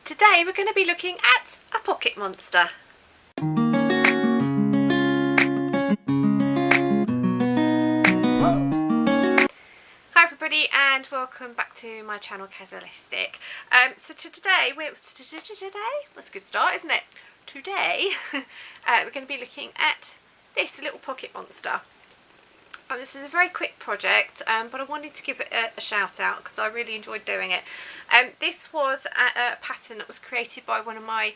Today we're going to be looking at a pocket monster. Hi everybody and welcome back to my channel Kazzalistic. So today, that's a good start, isn't it? Today we're going to be looking at this little pocket monster. This is a very quick project, but I wanted to give it a shout out because I really enjoyed doing it. This was a pattern that was created by one of my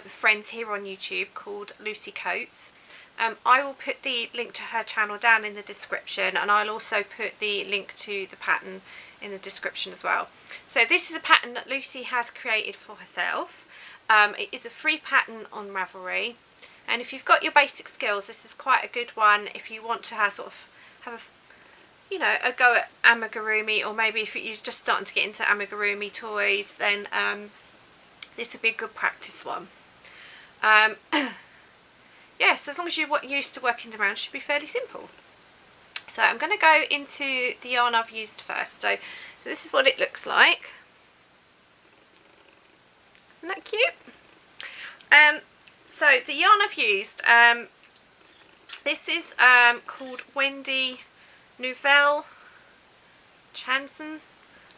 friends here on YouTube called Lucie Coates. I will put the link to her channel down in the description, and I'll also put the link to the pattern in the description as well. So this is a pattern that Lucie has created for herself. It is a free pattern on Ravelry, and if you've got your basic skills, this is quite a good one if you want to have a go at amigurumi, or maybe if you're just starting to get into amigurumi toys, then this would be a good practice one. Yes, as long as you're used to working around, it should be fairly simple. So I'm going to go into the yarn I've used first. So this is what it looks like. Isn't that cute? So the yarn I've used, this is called Wendy Nouvelle Chanson.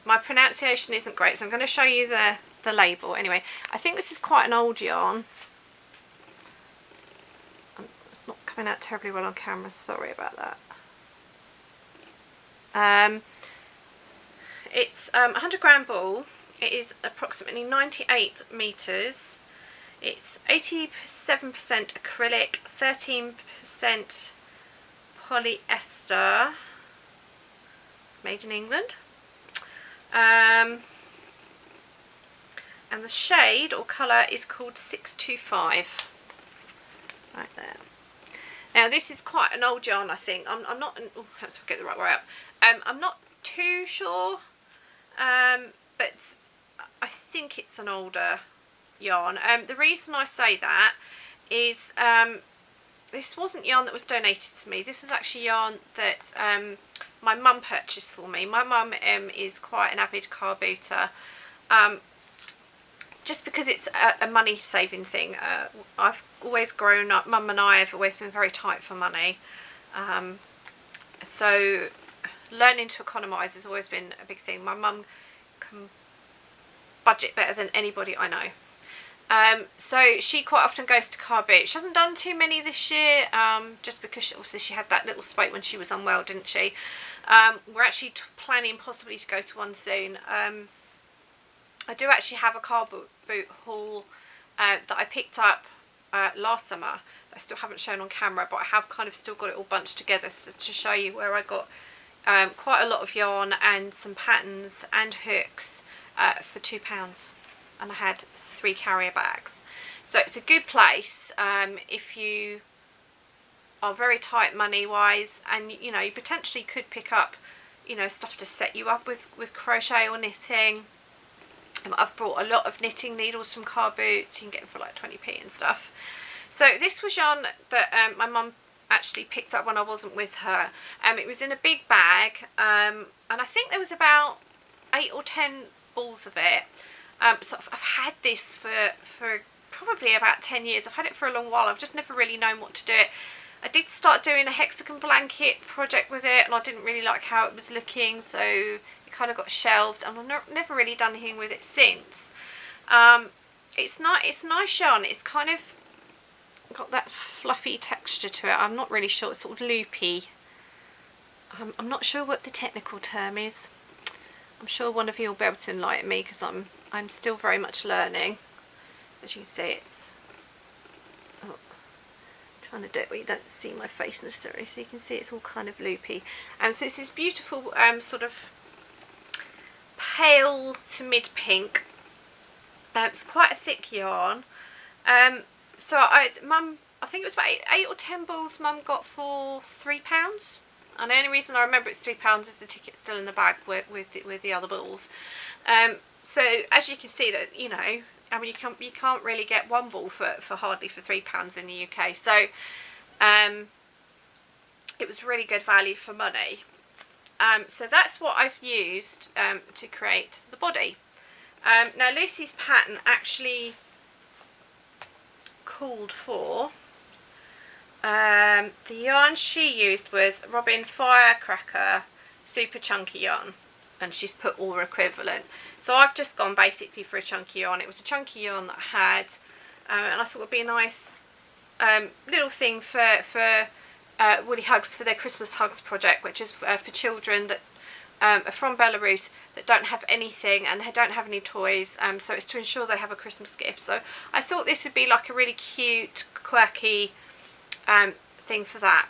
My pronunciation isn't great, so I'm going to show you the label. Anyway, I think this is quite an old yarn. It's not coming out terribly well on camera, sorry about that. It's a 100-gram ball. It is approximately 98 metres. It's 87% acrylic, 13% polyester, made in England. And the shade or colour is called 625. Right there. Now this is quite an old yarn, I think. I'm not. Oh, let's get the right way up. I'm not too sure, but I think it's an older yarn. The reason I say that is this wasn't yarn that was donated to me. This was actually yarn that my mum purchased for me. My mum is quite an avid car booter. Just because it's a money saving thing. I've always grown up, Mum and I have always been very tight for money. So learning to economise has always been a big thing. My mum can budget better than anybody I know. So she quite often goes to car boot. She hasn't done too many this year, just because obviously she had that little spate when she was unwell, didn't she? We're actually planning possibly to go to one soon. I do actually have a car boot haul that I picked up last summer. I still haven't shown on camera, but I have kind of still got it all bunched together to show you where I got quite a lot of yarn and some patterns and hooks for £2, and I had 3 carrier bags. So it's a good place if you are very tight money wise, and you know, you potentially could pick up, you know, stuff to set you up with crochet or knitting. I've brought a lot of knitting needles from car boots. You can get them for like 20p and stuff. So this was yarn that my mum actually picked up when I wasn't with her. It was in a big bag, and I think there was about 8 or 10 balls of it. So I've had this for probably about 10 years. I've had it for a long while. I've just never really known what to do it. I did start doing a hexagon blanket project with it, and I didn't really like how it was looking, so it kind of got shelved, and I've never really done anything with it since. It's a nice yarn. It's kind of got that fluffy texture to it. I'm not really sure. It's sort of loopy. I'm not sure what the technical term is. I'm sure one of you will be able to enlighten me, because I'm still very much learning. As you can see, it's trying to do it where you don't see my face necessarily, so you can see it's all kind of loopy. So it's this beautiful sort of pale to mid pink. It's quite a thick yarn. So I think it was about 8 or 10 balls Mum got for £3. And the only reason I remember it's £3 is the ticket's still in the bag with the other balls. So as you can see, that, you know, I mean, you can't really get one ball for hardly for £3 in the UK. So it was really good value for money. So that's what I've used to create the body. Now Lucie's pattern actually called for, the yarn she used was Robin Firecracker Super Chunky Yarn, and she's put all equivalent. So I've just gone basically for a chunky yarn. It was a chunky yarn that I had, and I thought it would be a nice little thing for Woolly Hugs for their Christmas Hugs project, which is for children that are from Belarus that don't have anything and they don't have any toys, so it's to ensure they have a Christmas gift. So I thought this would be like a really cute, quirky thing for that.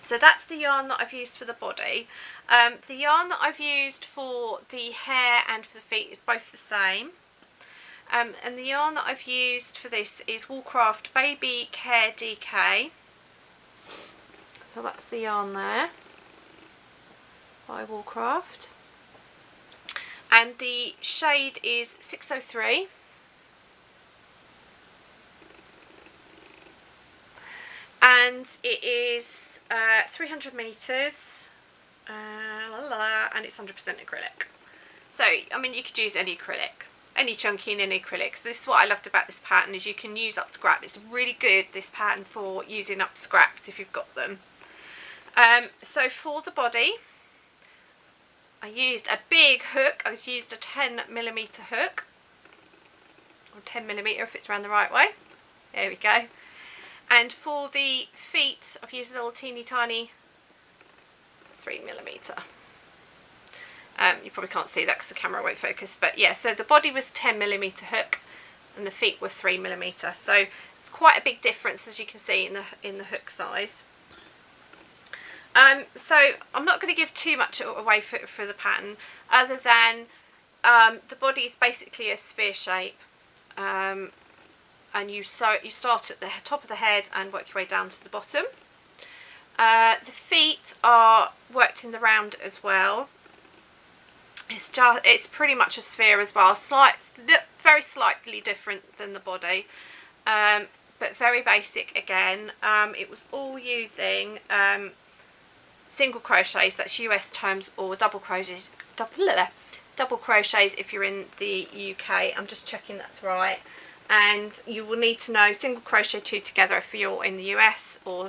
So that's the yarn that I've used for the body. The yarn that I've used for the hair and for the feet is both the same. And the yarn that I've used for this is Woolcraft Baby Care DK. So that's the yarn there by Woolcraft. And the shade is 603. And it is 300 metres, and it's 100% acrylic. So, I mean, you could use any acrylic, any chunky and any acrylic. So this is what I loved about this pattern, is you can use up scrap. It's really good, this pattern, for using up scraps if you've got them. So for the body, I used a big hook. I've used a 10mm hook, or 10mm if it's around the right way. There we go. And for the feet, I've used a little teeny tiny 3mm. You probably can't see that because the camera won't focus, but yeah, so the body was 10mm hook and the feet were 3mm. So it's quite a big difference, as you can see, in the hook size. So I'm not going to give too much away for the pattern, other than the body is basically a sphere shape. And you start at the top of the head and work your way down to the bottom. The feet are worked in the round as well. It's pretty much a sphere as well, very slightly different than the body, but very basic again. It was all using single crochets, that's US terms, or double crochets. Double crochets if you're in the UK. I'm just checking that's right. And you will need to know single crochet 2 together if you're in the US, or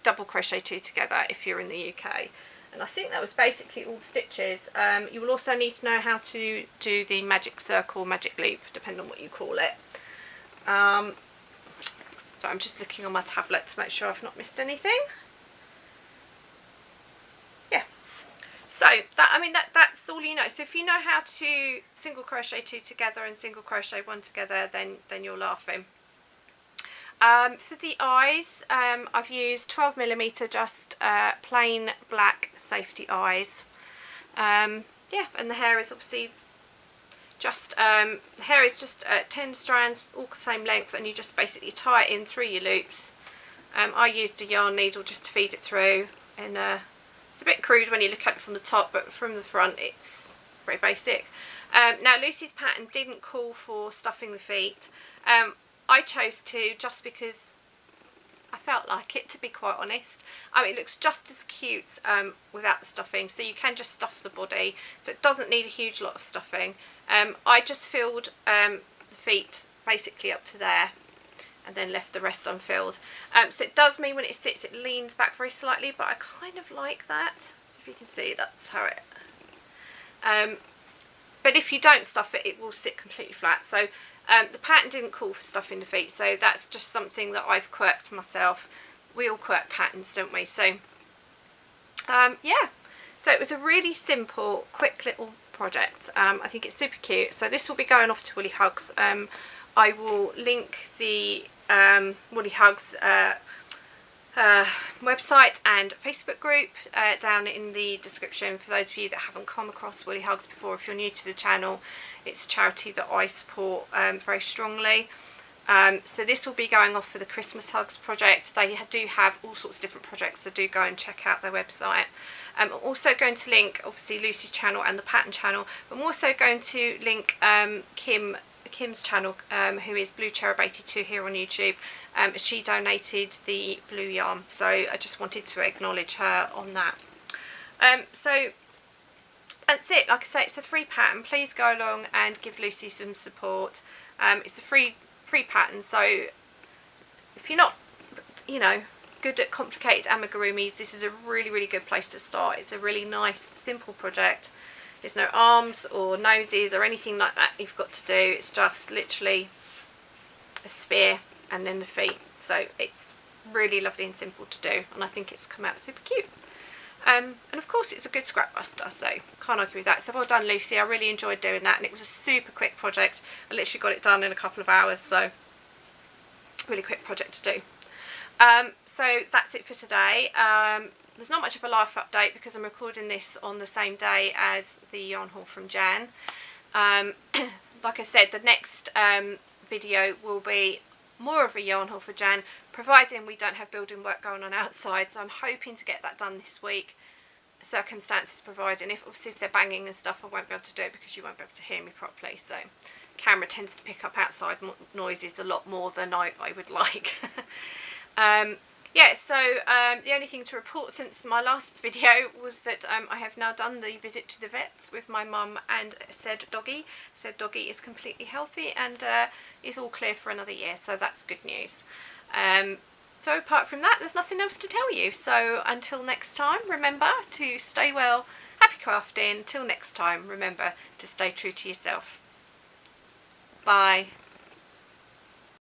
double crochet 2 together if you're in the UK. And I think that was basically all the stitches. You will also need to know how to do the magic circle, magic loop, depending on what you call it. So I'm just looking on my tablet to make sure I've not missed anything. Yeah. So that's all you know. So if you know how to single crochet 2 together and single crochet 1 together, then you're laughing. For the eyes, I've used 12mm, just plain black safety eyes. Yeah, and the hair is obviously just 10 strands, all the same length, and you just basically tie it in through your loops. I used a yarn needle just to feed it through, and it's a bit crude when you look at it from the top, but from the front it's very basic. Now Lucie's pattern didn't call for stuffing the feet. I chose to, just because I felt like it, to be quite honest. It looks just as cute without the stuffing, so you can just stuff the body, so it doesn't need a huge lot of stuffing. I just filled the feet basically up to there, and then left the rest unfilled. So it does mean when it sits, it leans back very slightly, but I kind of like that. So if you can see, that's how it... but if you don't stuff it, it will sit completely flat. So the pattern didn't call for stuffing the feet, so that's just something that I've quirked myself. We all quirk patterns, don't we? So yeah, so it was a really simple, quick little project. I think it's super cute. So this will be going off to Woolly Hugs. I will link the Woolly Hugs website and Facebook group down in the description for those of you that haven't come across Woolly Hugs before. If you're new to the channel, it's a charity that I support very strongly. So this will be going off for the Christmas Hugs project. They do have all sorts of different projects, so do go and check out their website. I'm also going to link obviously Lucie's channel and the pattern channel. I'm also going to link Kim's channel, who is Blue Cherub 82 here on YouTube. She donated the blue yarn, so I just wanted to acknowledge her on that. So that's it. Like I say, it's a free pattern. Please go along and give Lucie some support. It's a free pattern, so if you're not, you know, good at complicated amigurumis, this is a really good place to start. It's a really nice, simple project. There's no arms or noses or anything like that you've got to do. It's just literally a spear and then the feet. So it's really lovely and simple to do, and I think it's come out super cute. And of course it's a good scrap buster, so can't argue with that. So well done, Lucie. I really enjoyed doing that, and it was a super quick project. I literally got it done in a couple of hours, so really quick project to do. So that's it for today. There's not much of a life update because I'm recording this on the same day as the yarn haul from Jan. Like I said, the next video will be more of a yarn haul for Jan, providing we don't have building work going on outside. So I'm hoping to get that done this week, circumstances providing. Obviously if they're banging and stuff, I won't be able to do it because you won't be able to hear me properly. So camera tends to pick up outside noises a lot more than I would like. Yeah, so the only thing to report since my last video was that I have now done the visit to the vets with my mum and said doggy. Said doggy is completely healthy and is all clear for another year, so that's good news. So apart from that, there's nothing else to tell you. So until next time, remember to stay well, happy crafting. Till next time, remember to stay true to yourself. Bye.